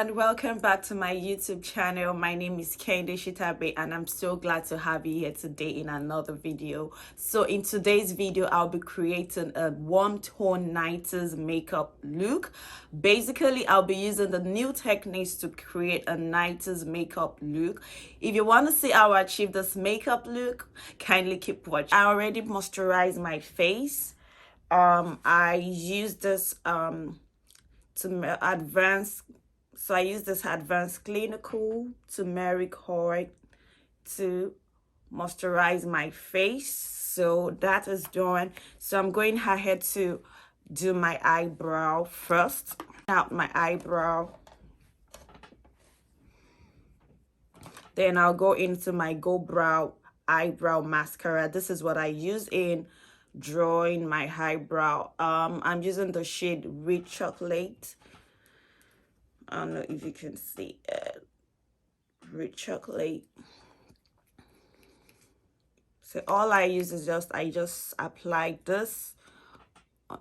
everyone, welcome back to my YouTube channel. My name is Shitta-bey and I'm so glad to have you here today in another video. So in today's video, I'll be creating a warm tone 90s makeup look. Basically, I'll be using the new techniques to create a 90s makeup look. If you want to see how I achieve this makeup look, kindly keep watching. I already moisturized my face. I use this I use this advanced clinical turmeric oil to moisturize my face. So that is done. So I'm going ahead to do my eyebrow first. Out my eyebrow, then I'll go into my Go Brow eyebrow mascara. This is what I use in drawing my eyebrow. I'm using the shade Rich Chocolate. I don't know if you can see it. Rich Chocolate. So all I use is I just apply this on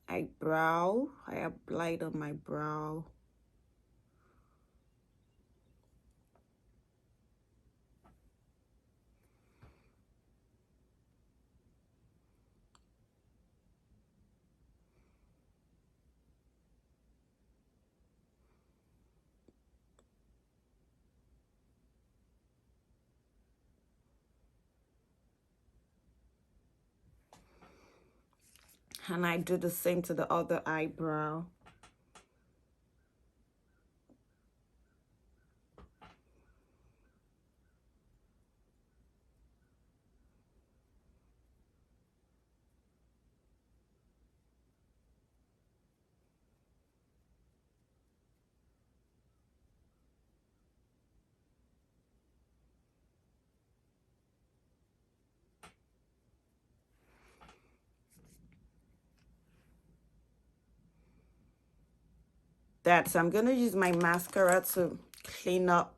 eyebrow. I apply it on my brow. And I do the same to the other eyebrow. So I'm gonna use my mascara to clean up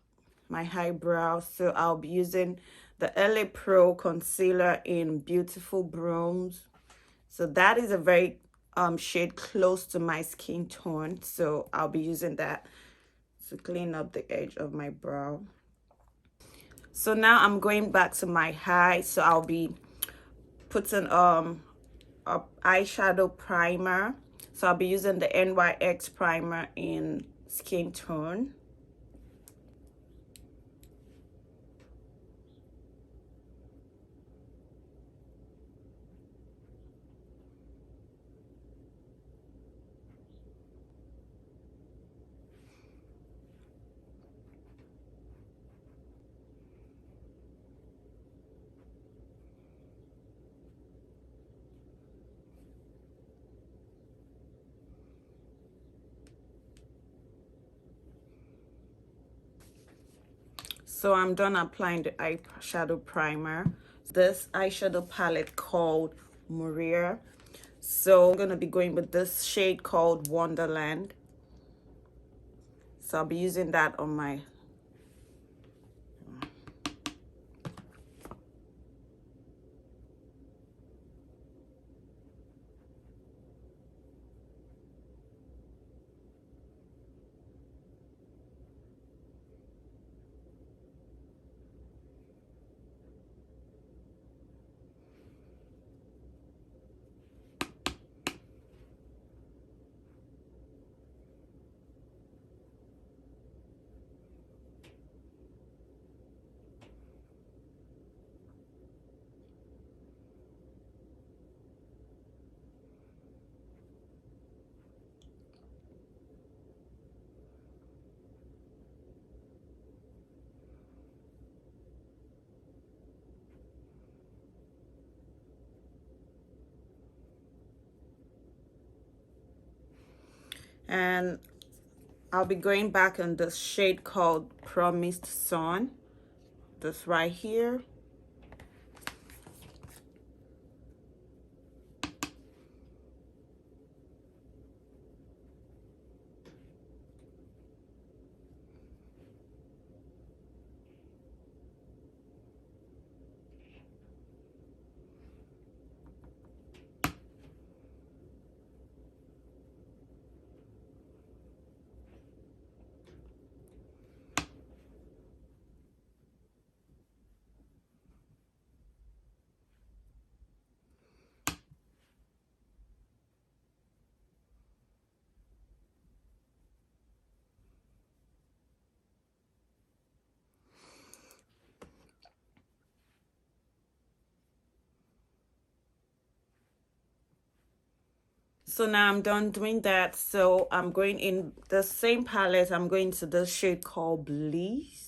my eyebrow. So I'll be using the LA Pro concealer in Beautiful Bronze. So that is a very shade close to my skin tone. So I'll be using that to clean up the edge of my brow. So now I'm going back to my eye. So I'll be putting a eyeshadow primer. So I'll be using the NYX primer in Skin Tone. So I'm done applying the eyeshadow primer. This eyeshadow palette called Maria. So I'm going to be going with this shade called Wonderland. So I'll be using that on my and I'll be going back on this shade called Promised Son. This right here. So now I'm done doing that. So I'm going in the same palette. I'm going to the shade called Bliss.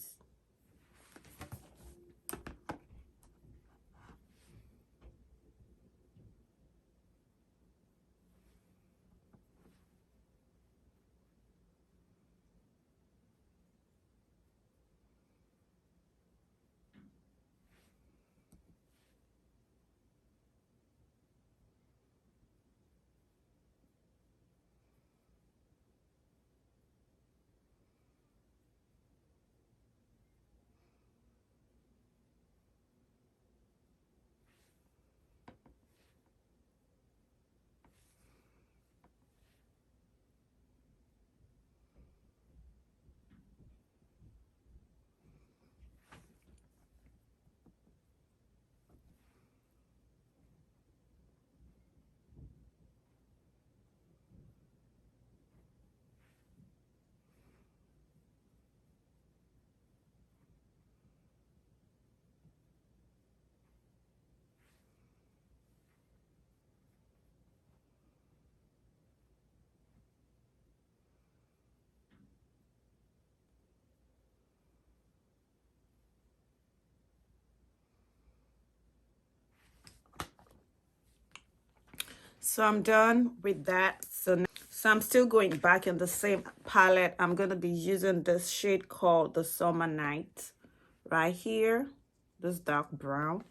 So I'm done with that. So I'm still going back in the same palette. I'm going to be using this shade called the Summer Night right here. This dark brown.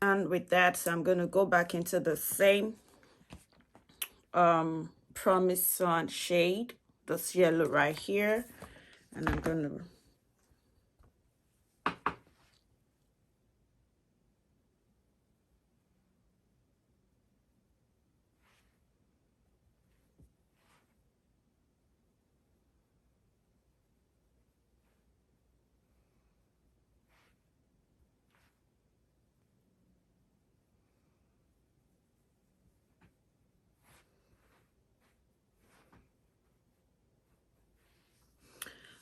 And with that, so I'm going to go back into the same Promise Sun shade, this yellow right here, and I'm going to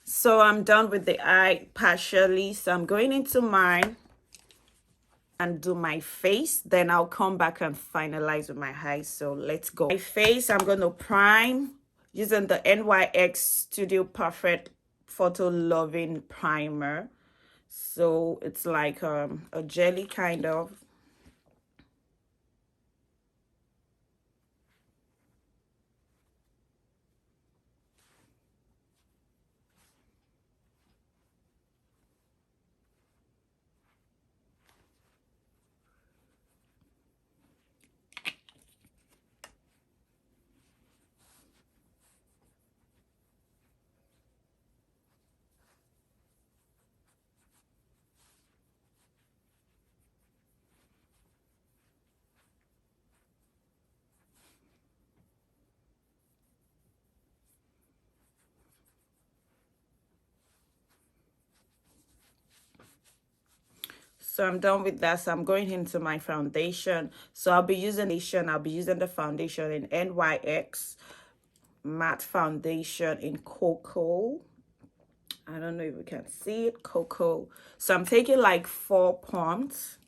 so I'm done with the eye partially. So I'm going into mine and do my face. Then I'll come back and finalize with my eyes. So let's go. My face, I'm going to prime using the NYX Studio Perfect Photo Loving Primer. So it's like a jelly kind of. So I'm done with that. So I'm going into my foundation. So I'll be using the foundation in NYX matte foundation in Cocoa. I don't know if you can see it, Cocoa. So I'm taking like 4 pumps.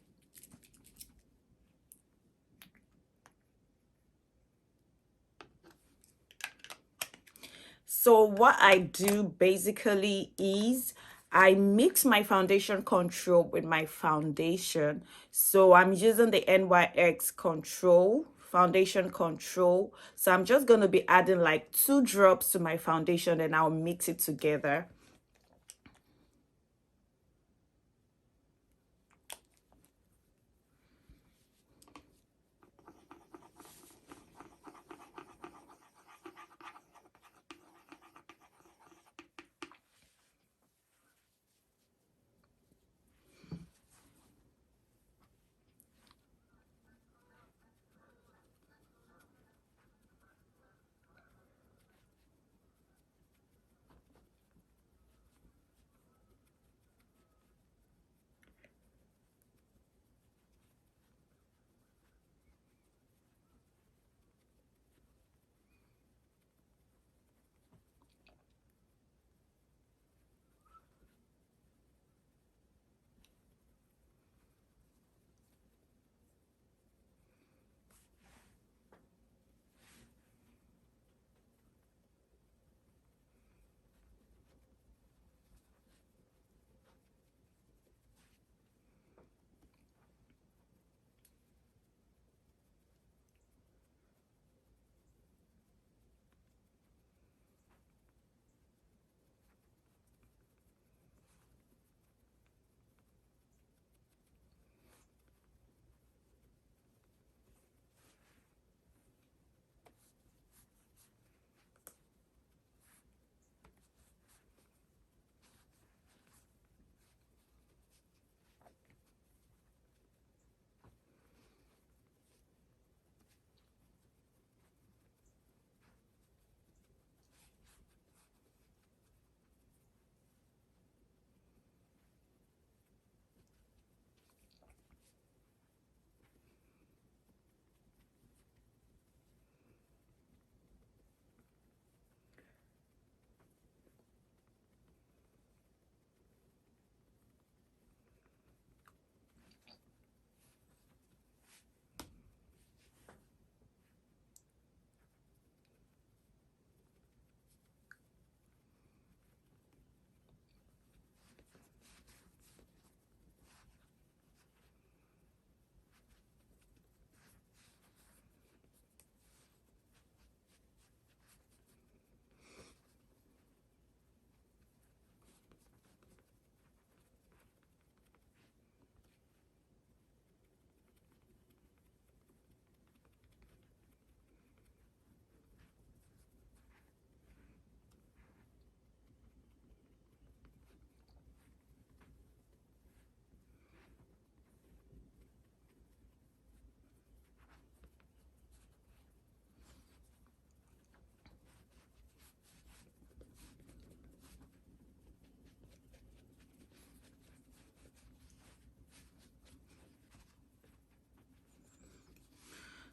So what I do basically is I mix my foundation control with my foundation. So I'm using the NYX control, foundation control. So I'm just going to be adding like 2 drops to my foundation and I'll mix it together.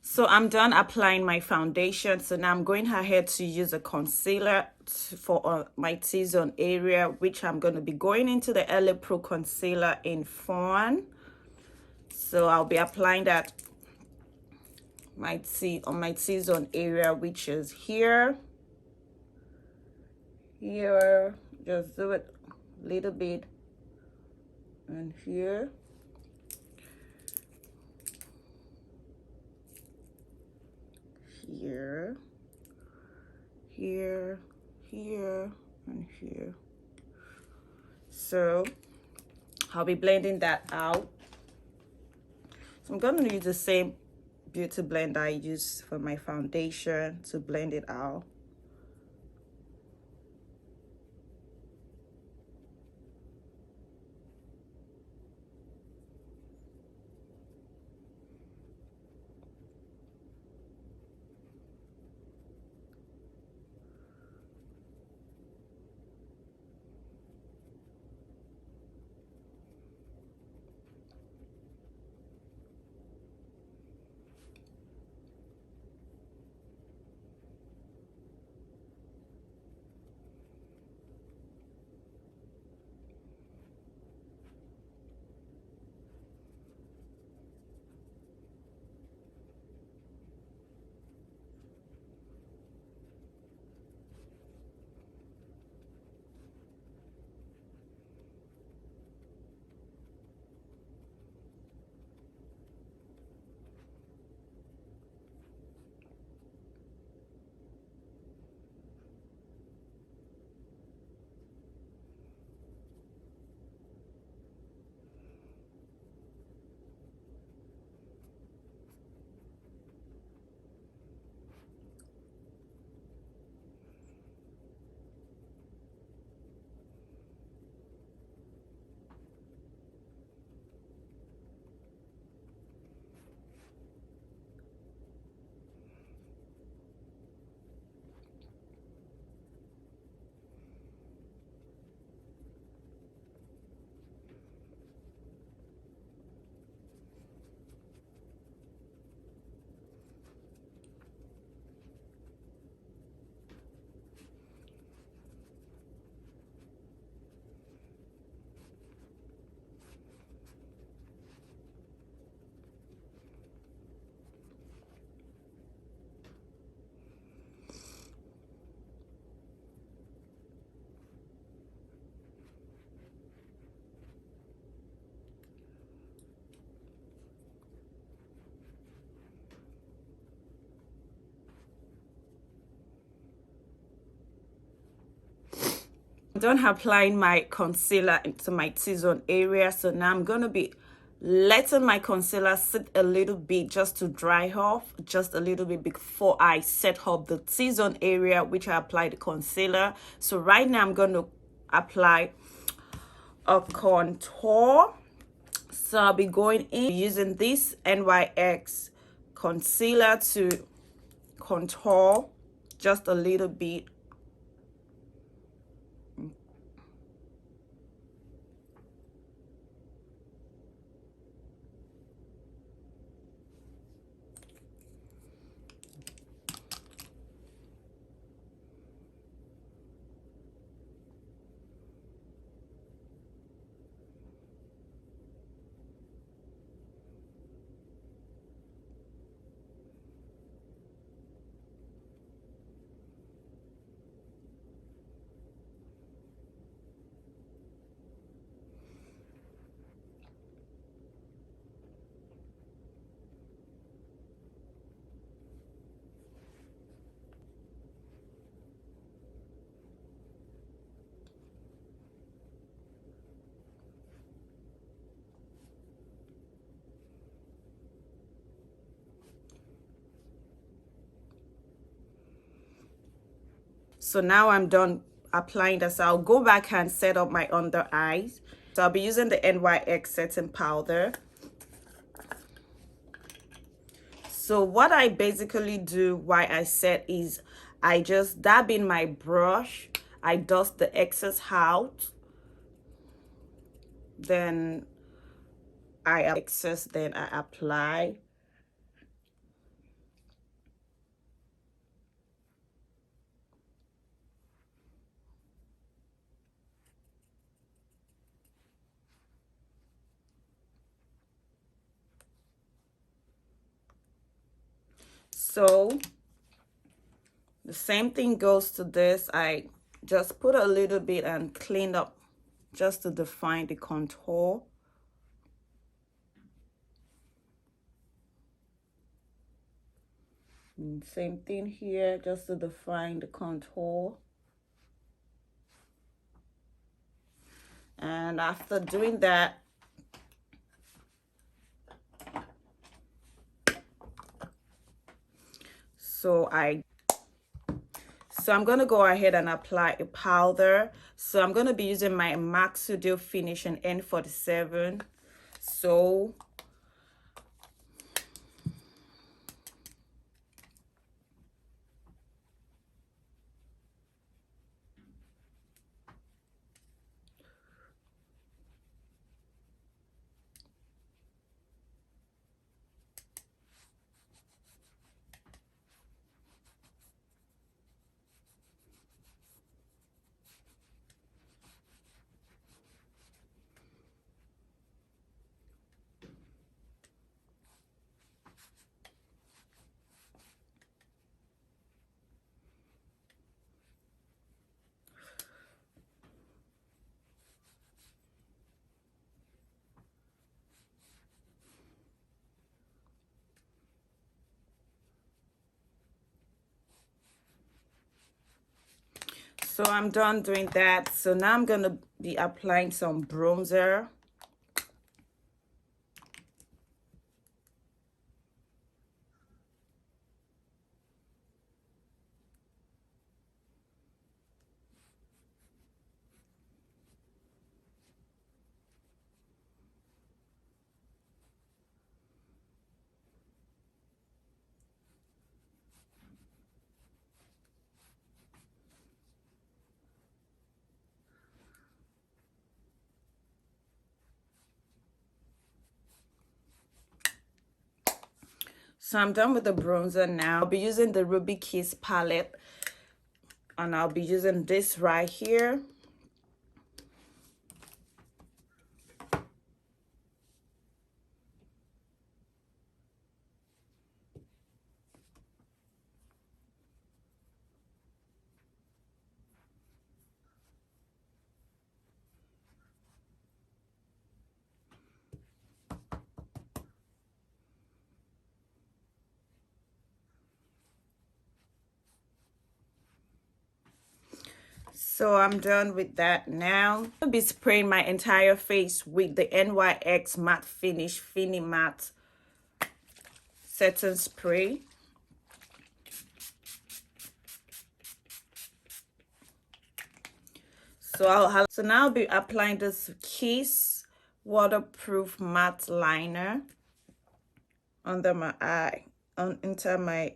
So I'm done applying my foundation. So now I'm going ahead to use a concealer for my T-zone area, which I'm going to be going into the LA Pro concealer in Fawn. So I'll be applying that on my T-zone area, which is here. Here, just do it a little bit, and here. Here, here, here, and here. So I'll be blending that out. So I'm going to use the same beauty blend I use for my foundation to blend it out. done applying my concealer into my T-zone area, so now I'm going to be letting my concealer sit a little bit just to dry off just a little bit before I set up the T-zone area which I applied the concealer. So right now I'm going to apply a contour. So I'll be going in using this NYX concealer to contour just a little bit. So now I'm done applying this. I'll go back and set up my under eyes. So I'll be using the NYX setting powder. So what I basically do while I set is I just dab in my brush, I dust the excess out, then I apply. So the same thing goes to this. I just put a little bit and clean up just to define the contour. And same thing here, just to define the contour. And after doing that, so I'm going to go ahead and apply a powder. So I'm going to be using my MAC Studio Finish in N47. So I'm done doing that. So now I'm going to be applying some bronzer. So I'm done with the bronzer now. I'll be using the Ruby Kiss palette, and I'll be using this right here. So I'm done with that now. I'll be spraying my entire face with the NYX Matte Finish FINI Matte Setting Spray. So now I'll be applying this Kiss waterproof matte liner under my eye, into my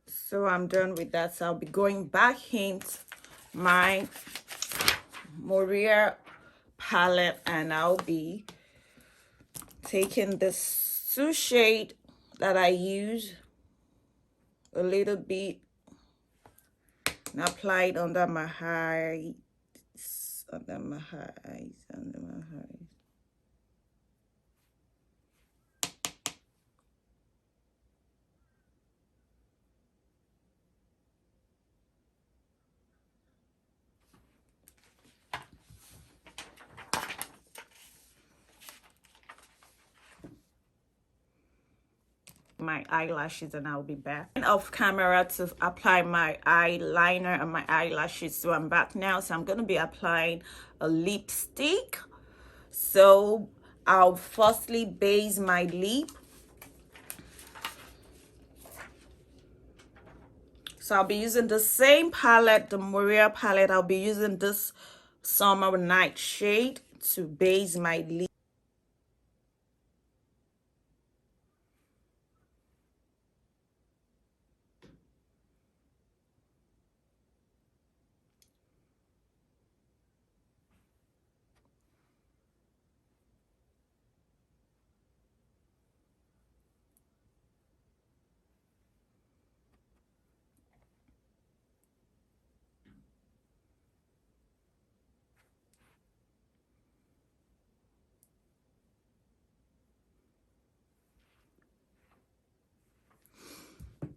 So I'm done with that. So I'll be going back into my Moria palette, and I'll be taking this 2 shade that I use a little bit and apply it under my eyes, under my eyes, under my eyes. My eyelashes, and I'll be back off camera to apply my eyeliner and my eyelashes. So I'm back now. So I'm going to be applying a lipstick. So I'll firstly base my lip. So I'll be using the same palette, the Moria palette. I'll be using this Summer Night shade to base my lip.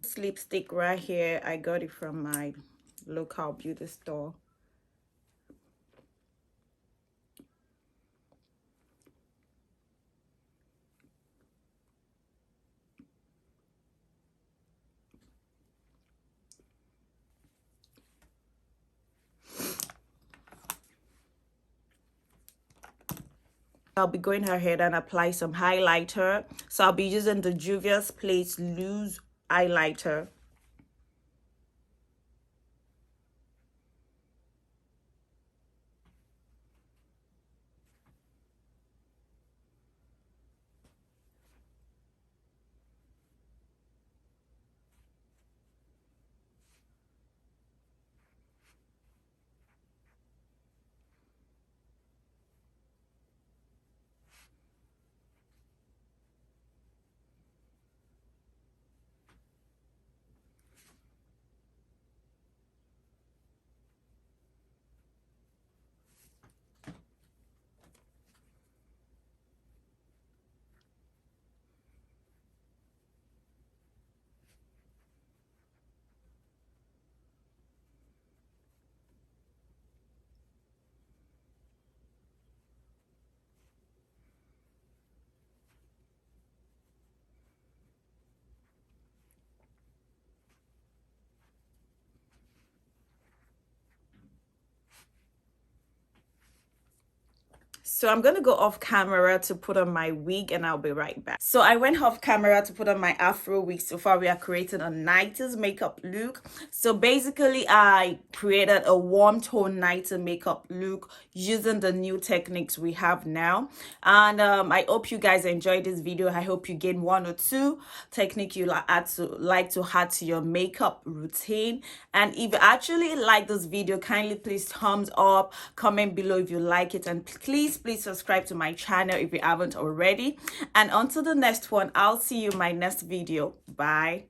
This lipstick right here, I got it from my local beauty store. I'll be going ahead and apply some highlighter. So I'll be using the Juvia's Place Loose highlighter. So I'm gonna go off camera to put on my wig, and I'll be right back. So I went off camera to put on my afro wig. So far we are creating a 90s makeup look. So basically I created a warm tone 90s makeup look using the new techniques we have now. And I hope you guys enjoyed this video. I hope you gain 1 or 2 techniques you like to add to your makeup routine. And if you actually like this video, kindly please thumbs up, comment below if you like it, and please subscribe to my channel if you haven't already. And until the next one, I'll see you in my next video. Bye.